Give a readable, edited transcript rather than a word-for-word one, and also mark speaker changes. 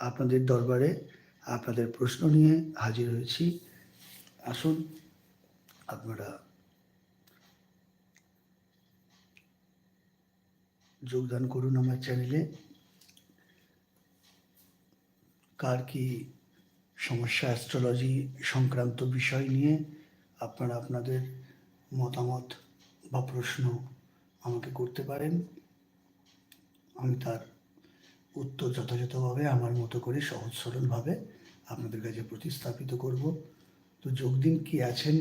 Speaker 1: আপনাদের দরবারে আপনাদের প্রশ্ন নিয়ে হাজির হয়েছি। আসুন আপনারা যোগদান করুন আমার চ্যানেলে। কার কি সমস্যা অ্যাস্ট্রোলজি সংক্রান্ত বিষয় নিয়ে আপনারা আপনাদের মতামত বা প্রশ্ন আমাকে করতে পারেন। আমি তার উত্তর যথাযথভাবে আমার মতো করে সহজ সরলভাবে আপনাদের কাছে প্রতিস্থাপিত করব। তো যোগ দিন, কি আছেন